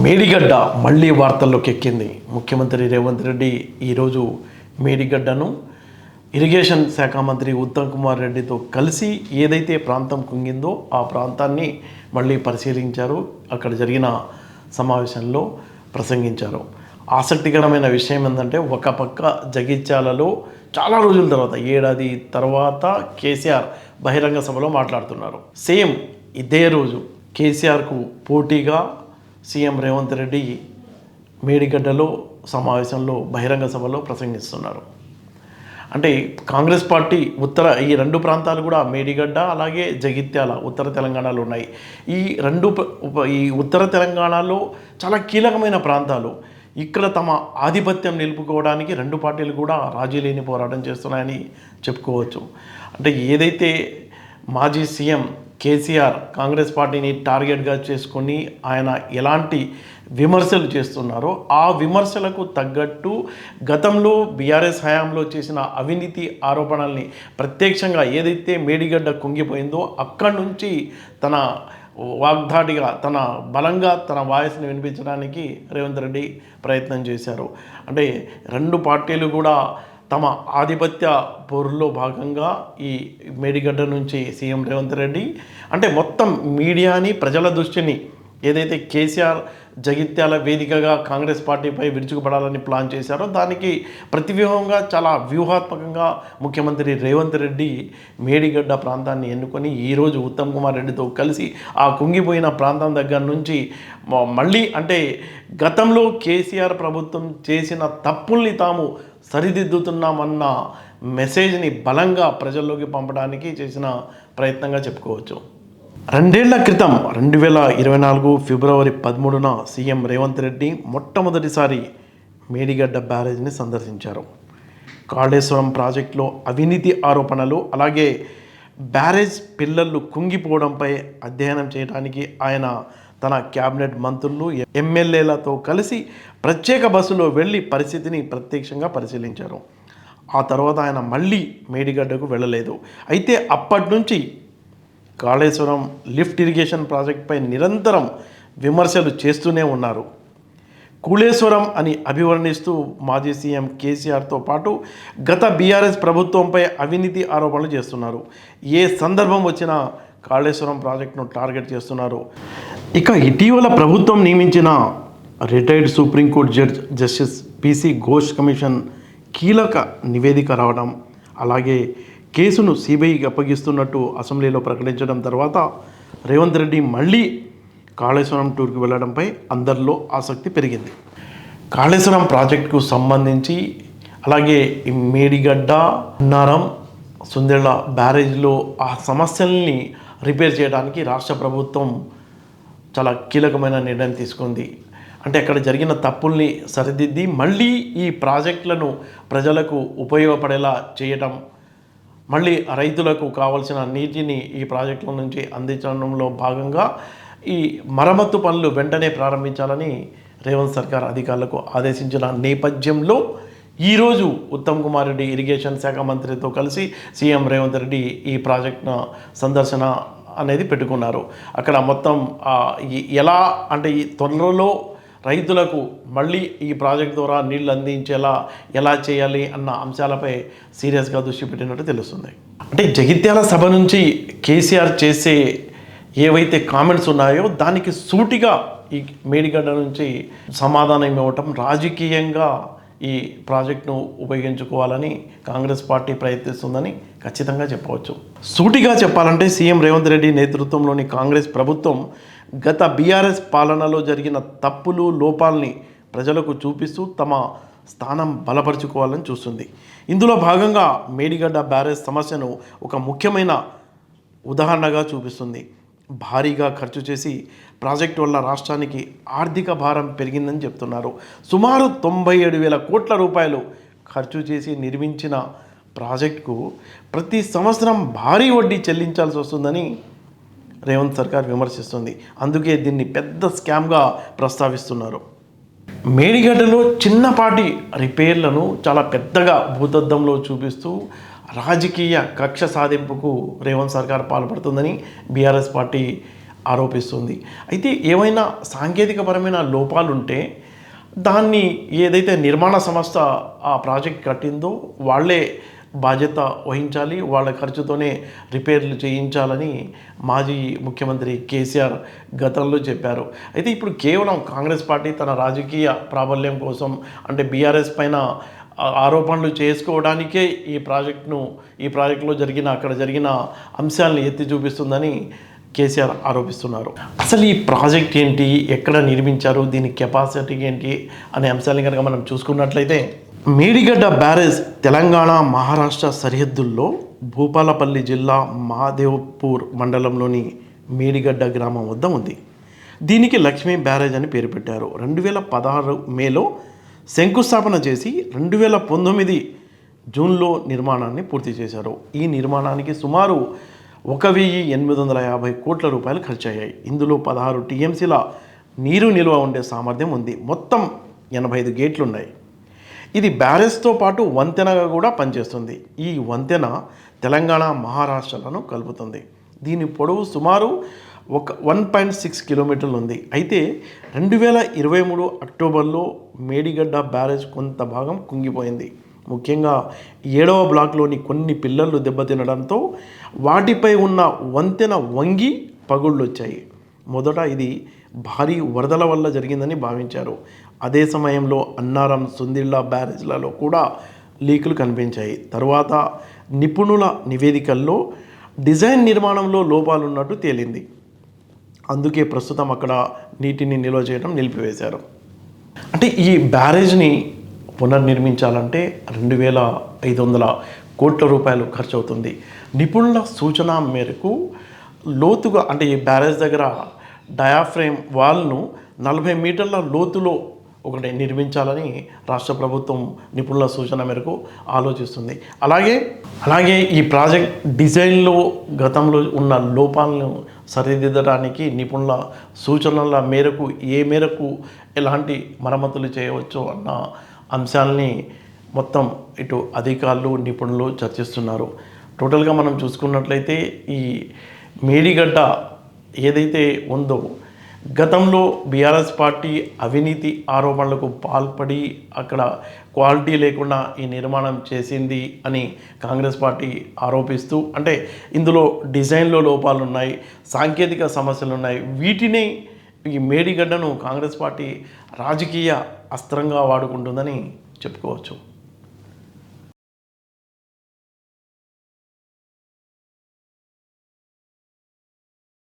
మేడిగడ్డ మళ్ళీ వార్తల్లోకి ఎక్కింది. ముఖ్యమంత్రి రేవంత్ రెడ్డి ఈరోజు మేడిగడ్డను ఇరిగేషన్ శాఖ మంత్రి ఉత్తమ్ కుమార్ రెడ్డితో కలిసి ఏదైతే ప్రాంతం కుంగిందో ఆ ప్రాంతాన్ని మళ్ళీ పరిశీలించారు. అక్కడ జరిగిన సమావేశంలో ప్రసంగించారు. ఆసక్తికరమైన విషయం ఏంటంటే, ఒక పక్క జగిత్యాలలో చాలా రోజుల తర్వాత, ఏడాది తర్వాత కేసీఆర్ బహిరంగ సభలో మాట్లాడుతున్నారు. సేమ్ ఇదే రోజు కేసీఆర్కు పోటీగా సీఎం రేవంత్ రెడ్డి మేడిగడ్డలో సమావేశంలో బహిరంగ సభలో ప్రసంగిస్తున్నారు. అంటే కాంగ్రెస్ పార్టీ ఈ రెండు ప్రాంతాలు కూడా మేడిగడ్డ అలాగే జగిత్యాల ఉత్తర తెలంగాణలో ఉన్నాయి. ఈ ఉత్తర తెలంగాణలో చాలా కీలకమైన ప్రాంతాలు. ఇక్కడ తమ ఆధిపత్యం నిలుపుకోవడానికి రెండు పార్టీలు కూడా రాజీ లేని పోరాటం చేస్తున్నాయని చెప్పుకోవచ్చు. అంటే ఏదైతే మాజీ సీఎం కేసీఆర్ కాంగ్రెస్ పార్టీని టార్గెట్గా చేసుకొని ఆయన ఎలాంటి విమర్శలు చేస్తున్నారో ఆ విమర్శలకు తగ్గట్టు గతంలో బీఆర్ఎస్ హయాంలో చేసిన అవినీతి ఆరోపణల్ని ప్రత్యక్షంగా ఏదైతే మేడిగడ్డ కుంగిపోయిందో అక్కడి నుంచి తన వాగ్దాటిగా బలంగా తన వాయిస్ని వినిపించడానికి రేవంత్ రెడ్డి ప్రయత్నం చేశారు. అంటే రెండు పార్టీలు కూడా తమ ఆధిపత్య పోరులో భాగంగా ఈ మేడిగడ్డ నుంచి సీఎం రేవంత్ రెడ్డి అంటే మొత్తం మీడియాని, ప్రజల దృష్టిని ఏదైతే కేసీఆర్ జగిత్యాల వేదికగా కాంగ్రెస్ పార్టీపై విరుచుకుపడాలని ప్లాన్ చేశారో దానికి ప్రతివ్యూహంగా చాలా వ్యూహాత్మకంగా ముఖ్యమంత్రి రేవంత్ రెడ్డి మేడిగడ్డ ప్రాంతాన్ని ఎన్నుకొని ఈరోజు ఉత్తమ్ కుమార్ రెడ్డితో కలిసి ఆ కుంగిపోయిన ప్రాంతం దగ్గర నుంచి మళ్ళీ అంటే గతంలో కేసీఆర్ ప్రభుత్వం చేసిన తప్పుల్ని తాము సరిదిద్దుతున్నామన్న మెసేజ్ని బలంగా ప్రజల్లోకి పంపడానికి చేసిన ప్రయత్నంగా చెప్పుకోవచ్చు. 2 ఏళ్ల క్రితం 2024 ఫిబ్రవరి 13న సీఎం రేవంత్ రెడ్డి మొట్టమొదటిసారి మేడిగడ్డ బ్యారేజ్ని సందర్శించారు. కాళేశ్వరం ప్రాజెక్టులో అవినీతి ఆరోపణలు అలాగే బ్యారేజ్ పిల్లర్లు కుంగిపోవడంపై అధ్యయనం చేయడానికి ఆయన తన క్యాబినెట్ మంత్రులు, ఎమ్మెల్యేలతో కలిసి ప్రత్యేక బస్సులో వెళ్ళి పరిస్థితిని ప్రత్యక్షంగా పరిశీలించారు. ఆ తర్వాత ఆయన మళ్ళీ మేడిగడ్డకు వెళ్ళలేదు. అయితే అప్పటి నుంచి కాళేశ్వరం లిఫ్ట్ ఇరిగేషన్ ప్రాజెక్టుపై నిరంతరం విమర్శలు చేస్తూనే ఉన్నారు. కూళేశ్వరం అని అభివర్ణిస్తూ మాజీ సీఎం కేసీఆర్తో పాటు గత బీఆర్ఎస్ ప్రభుత్వంపై అవినీతి ఆరోపణలు చేస్తున్నారు. ఏ సందర్భం వచ్చినా కాళేశ్వరం ప్రాజెక్టును టార్గెట్ చేస్తున్నారు. ఇక ఇటీవల ప్రభుత్వం నియమించిన retired supreme court justice PC Ghosh commission కీలక నివేదిక రావడం, అలాగే కేసును సిబిఐకి అప్పగిస్తున్నట్టు అసెంబ్లీలో ప్రకటించడం తర్వాత రేవంత్ రెడ్డి మళ్ళీ కాళేశ్వరం టూర్కి వెళ్ళడంపై అందరిలో ఆసక్తి పెరిగింది. కాళేశ్వరం ప్రాజెక్టుకు సంబంధించి అలాగే మేడిగడ్డ, అన్నారం, సుందెళ్ల బ్యారేజ్లో ఆ సమస్యల్ని రిపేర్ చేయడానికి రాష్ట్ర ప్రభుత్వం చాలా కీలకమైన నిర్ణయం తీసుకుంది. అంటే అక్కడ జరిగిన తప్పుల్ని సరిదిద్ది మళ్ళీ ఈ ప్రాజెక్టులను ప్రజలకు ఉపయోగపడేలా చేయటం, మళ్ళీ రైతులకు కావాల్సిన నీటిని ఈ ప్రాజెక్టుల నుంచి అందించడంలో భాగంగా ఈ మరమ్మత్తు పనులు వెంటనే ప్రారంభించాలని రేవంత్ సర్కార్ అధికారులకు ఆదేశించిన నేపథ్యంలో ఈరోజు ఉత్తమ్ కుమార్ రెడ్డి ఇరిగేషన్ శాఖ మంత్రితో కలిసి సీఎం రేవంత్ రెడ్డి ఈ ప్రాజెక్టును సందర్శన అనేది పెట్టుకున్నారు. అక్కడ మొత్తం ఎలా అంటే ఈ త్వరలో రైతులకు మళ్ళీ ఈ ప్రాజెక్ట్ ద్వారా నీళ్లు అందించేలా ఎలా చేయాలి అన్న అంశాలపై సీరియస్గా దృష్టి పెట్టినట్టు తెలుస్తుంది. అంటే జగిత్యాల సభ నుంచి కేసీఆర్ చేసే ఏవైతే కామెంట్స్ ఉన్నాయో దానికి సూటిగా ఈ మేడిగడ్డ నుంచి సమాధానం ఇవ్వటం, రాజకీయంగా ఈ ప్రాజెక్టును ఉపయోగించుకోవాలని కాంగ్రెస్ పార్టీ ప్రయత్నిస్తుందని ఖచ్చితంగా చెప్పవచ్చు. సూటిగా చెప్పాలంటే సీఎం రేవంత్ రెడ్డి నేతృత్వంలోని కాంగ్రెస్ ప్రభుత్వం గత బీఆర్ఎస్ పాలనలో జరిగిన తప్పులు, లోపాలని ప్రజలకు చూపిస్తూ తమ స్థానం బలపరుచుకోవాలని చూస్తుంది. ఇందులో భాగంగా మేడిగడ్డ బ్యారేజ్ సమస్యను ఒక ముఖ్యమైన ఉదాహరణగా చూపిస్తుంది. భారీగా ఖర్చు చేసి ప్రాజెక్టు వల్ల రాష్ట్రానికి ఆర్థిక భారం పెరిగిందని చెప్తున్నారు. సుమారు 97,000 కోట్ల రూపాయలు ఖర్చు చేసి నిర్మించిన ప్రాజెక్టుకు ప్రతి సంవత్సరం భారీ వడ్డీ చెల్లించాల్సి వస్తుందని రేవంత్ సర్కార్ విమర్శిస్తుంది. అందుకే దీన్ని పెద్ద స్కామ్గా ప్రస్తావిస్తున్నారు. మేడిగడ్డలో చిన్నపాటి రిపేర్లను చాలా పెద్దగా భూతద్దంలో చూపిస్తూ రాజకీయ కక్ష సాధింపుకు రేవంత్ సర్కార్ పాల్పడుతుందని బీఆర్ఎస్ పార్టీ ఆరోపిస్తుంది. అయితే ఏవైనా సాంకేతికపరమైన లోపాలుంటే దాన్ని ఏదైతే నిర్మాణ సంస్థ ఆ ప్రాజెక్ట్ కట్టిందో వాళ్ళే బాధ్యత వహించాలి, వాళ్ళ ఖర్చుతోనే రిపేర్లు చేయించాలని మాజీ ముఖ్యమంత్రి కేసీఆర్ గతంలో చెప్పారు. అయితే ఇప్పుడు కేవలం కాంగ్రెస్ పార్టీ తన రాజకీయ ప్రాబల్యం కోసం అంటే బీఆర్ఎస్ పైన ఆరోపణలు చేసుకోవడానికే ఈ ప్రాజెక్టులో అక్కడ జరిగిన అంశాలను ఎత్తి చూపిస్తుందని కేసీఆర్ ఆరోపిస్తున్నారు. అసలు ఈ ప్రాజెక్ట్ ఏంటి, ఎక్కడ నిర్మించారు, దీని కెపాసిటీ ఏంటి అనే అంశాన్ని కనుక మనం చూసుకున్నట్లయితే మేడిగడ్డ బ్యారేజ్ తెలంగాణ మహారాష్ట్ర సరిహద్దుల్లో భూపాలపల్లి జిల్లా మహాదేవ్పూర్ మండలంలోని మేడిగడ్డ గ్రామం వద్ద ఉంది. దీనికి లక్ష్మీ బ్యారేజ్ అని పేరు పెట్టారు. 2016 మేలో శంకుస్థాపన చేసి 2019 జూన్లో నిర్మాణాన్ని పూర్తి చేశారు. ఈ నిర్మాణానికి సుమారు 1,850 కోట్ల రూపాయలు ఖర్చయ్యాయి. ఇందులో 16 టీఎంసీల నీరు నిల్వ ఉండే సామర్థ్యం ఉంది. మొత్తం 85 గేట్లు ఉన్నాయి. ఇది బ్యారేజ్తో పాటు వంతెనగా కూడా పనిచేస్తుంది. ఈ వంతెన తెలంగాణ మహారాష్ట్రలను కలుపుతుంది. దీని పొడవు సుమారు 1.6 కిలోమీటర్లు ఉంది. అయితే 2023 అక్టోబర్లో మేడిగడ్డ బ్యారేజ్ కొంత భాగం కుంగిపోయింది. ముఖ్యంగా 7వ బ్లాక్లోని కొన్ని పిల్లర్లు దెబ్బతినడంతో వాటిపై ఉన్న వంతెన వంగి పగుళ్ళు వచ్చాయి. మొదట ఇది భారీ వరదల వల్ల జరిగిందని భావించారు. అదే సమయంలో అన్నారం, సుందిళ్ళ బ్యారేజ్లలో కూడా లీకులు కనిపించాయి. తరువాత నిపుణుల నివేదికల్లో డిజైన్ నిర్మాణంలో లోపాలు ఉన్నట్టు తేలింది. అందుకే ప్రస్తుతం అక్కడ నీటిని నిల్వ చేయడం నిలిపివేశారు. అంటే ఈ బ్యారేజ్ని పునర్నిర్మించాలంటే 2,500 కోట్ల రూపాయలు ఖర్చు అవుతుంది. నిపుణుల సూచన మేరకు లోతుగా అంటే ఈ బ్యారేజ్ దగ్గర డయాఫ్రేమ్ వాల్ను 40 మీటర్ల లోతులో ఒకటి నిర్మించాలని రాష్ట్ర ప్రభుత్వం నిపుణుల సూచన మేరకు ఆలోచిస్తుంది. అలాగే ఈ ప్రాజెక్ట్ డిజైన్లో గతంలో ఉన్న లోపాలను సరిదిద్దడానికి నిపుణుల సూచనల మేరకు ఏ మేరకు ఎలాంటి మరమ్మతులు చేయవచ్చు అన్న అంశాలని మొత్తం ఇటు అధికారులు, నిపుణులు చర్చిస్తున్నారు. టోటల్గా మనం చూసుకున్నట్లయితే ఈ మేడిగడ్డ ఏదైతే ఉందో గతంలో బీఆర్ఎస్ పార్టీ అవినీతి ఆరోపణలకు పాల్పడి అక్కడ క్వాలిటీ లేకుండా ఈ నిర్మాణం చేసింది అని కాంగ్రెస్ పార్టీ ఆరోపిస్తూ, అంటే ఇందులో డిజైన్లో లోపాలు ఉన్నాయి, సాంకేతిక సమస్యలు ఉన్నాయి, వీటిని ఈ మేడిగడ్డను కాంగ్రెస్ పార్టీ రాజకీయ అస్త్రంగా వాడుకుంటుందని చెప్పుకోవచ్చు.